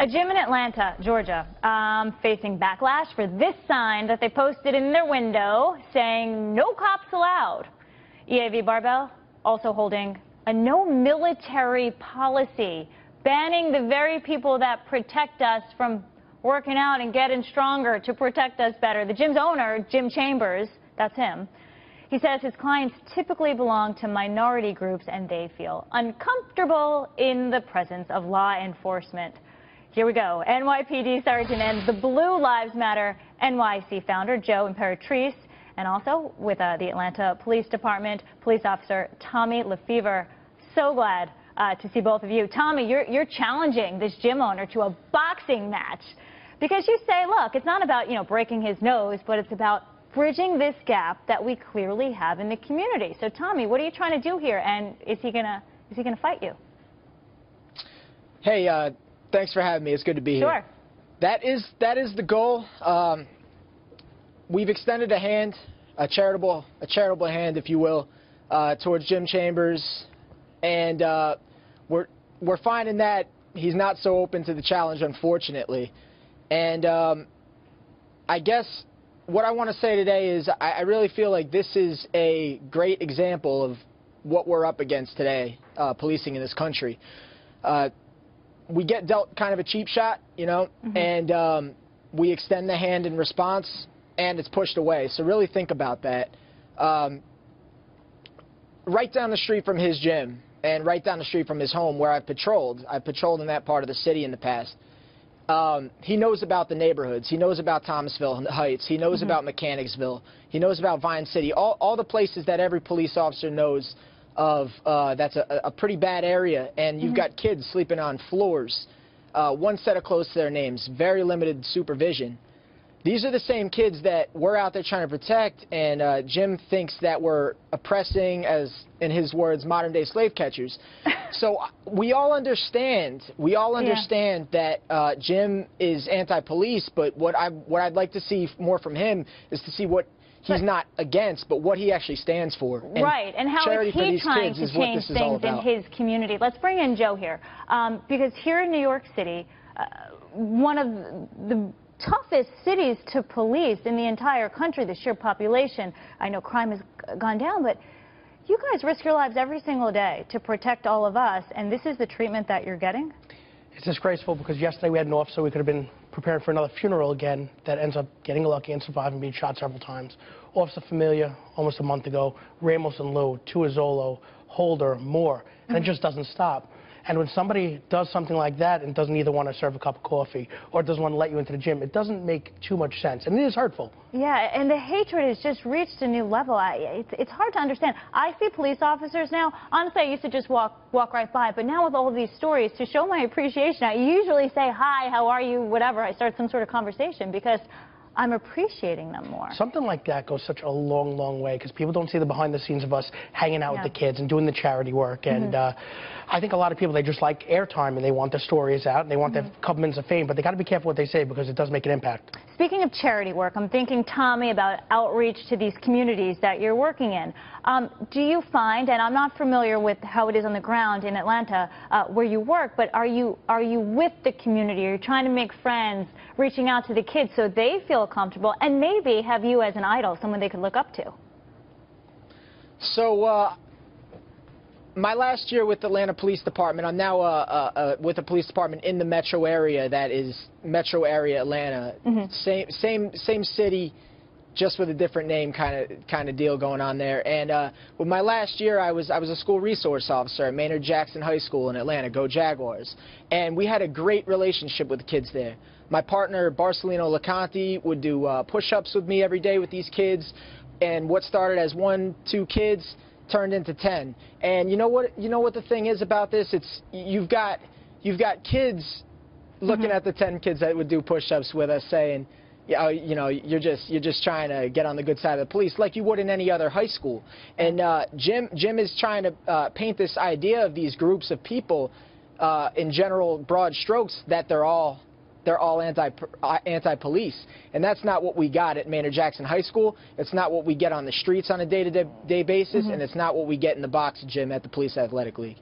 A gym in Atlanta, Georgia, facing backlash for this sign that they posted in their window saying "No cops allowed." EAV Barbell also holding a no military policy, banning the very people that protect us from working out and getting stronger to protect us better. The gym's owner, Jim Chambers, that's him, he says his clients typically belong to minority groups and they feel uncomfortable in the presence of law enforcement. Here we go. NYPD Sergeant and the Blue Lives Matter NYC founder, Joe Imperatrice, and also with the Atlanta Police Department, Police Officer Tommy Lefevre. So glad to see both of you. Tommy, you're challenging this gym owner to a boxing match because you say, look, it's not about, breaking his nose, but it's about bridging this gap that we clearly have in the community. So, Tommy, what are you trying to do here, and is he gonna fight you? Hey, thanks for having me. It's good to be here. Sure. That is the goal. We've extended a hand, a charitable hand, if you will, towards Jim Chambers, and we're finding that he's not so open to the challenge, unfortunately. And I guess what I want to say today is I really feel like this is a great example of what we're up against today, policing in this country. We get dealt kind of a cheap shot, and we extend the hand in response, and it's pushed away. So really think about that. Right down the street from his gym and right down the street from his home where I've patrolled in that part of the city in the past. He knows about the neighborhoods. He knows about Thomasville Heights. He knows about Mechanicsville. He knows about Vine City. All the places that every police officer knows of. That's a pretty bad area, and you've got kids sleeping on floors. One set of clothes to their names. Very limited supervision. These are the same kids that we're out there trying to protect, and Jim thinks that we're oppressing, as in his words, modern-day slave catchers. So we all understand. That Jim is anti-police, but what I'd like to see more from him is to see what he's not against, but what he actually stands for. And right, and how is he trying to change things in his community? Let's bring in Joe here, because here in New York City, one of the toughest cities to police in the entire country, the sheer population. I know crime has gone down, but you guys risk your lives every single day to protect all of us, and this is the treatment that you're getting? It's disgraceful because yesterday we had an officer we could have been preparing for another funeral again that ends up getting lucky and surviving being shot several times. Officer Familia, almost a month ago, Ramos and Lou, Tuazolo, Holder, Moore, and it just doesn't stop. And when somebody does something like that and doesn't either want to serve a cup of coffee or doesn't want to let you into the gym, it doesn't make too much sense. And it is hurtful. Yeah, and the hatred has just reached a new level. It's hard to understand. I see police officers now. Honestly, I used to just walk right by. But now with all of these stories, to show my appreciation, I usually say, hi, how are you, whatever. I start some sort of conversation because I'm appreciating them more. Something like that goes such a long, long way because people don't see the behind the scenes of us hanging out with the kids and doing the charity work. And I think a lot of people, they just like airtime and they want their stories out and they want their couple minutes of fame, but they got to be careful what they say because it does make an impact. Speaking of charity work, I'm thinking, Tommy, about outreach to these communities that you're working in. Do you find, and I'm not familiar with how it is on the ground in Atlanta where you work, but are you with the community? Are you trying to make friends, reaching out to the kids so they feel comfortable and maybe have you as an idol, someone they could look up to? So my last year with the Atlanta Police Department, I'm now with the police department in the metro area, that is metro area Atlanta. Same city, just with a different name kind of deal going on there. And with my last year, I was a school resource officer at Maynard Jackson High School in Atlanta. Go Jaguars. And we had a great relationship with the kids there. My partner, Barcelino Lacanti, would do push-ups with me every day with these kids. And what started as 1, 2 kids turned into 10. And you know what the thing is about this? It's you've got kids looking at the 10 kids that would do push-ups with us saying, you're just trying to get on the good side of the police like you would in any other high school. And Jim is trying to paint this idea of these groups of people in general broad strokes that they're all anti-police, and that's not what we got at Maynard Jackson High School. It's not what we get on the streets on a day-to-day basis, and it's not what we get in the box gym at the Police Athletic League.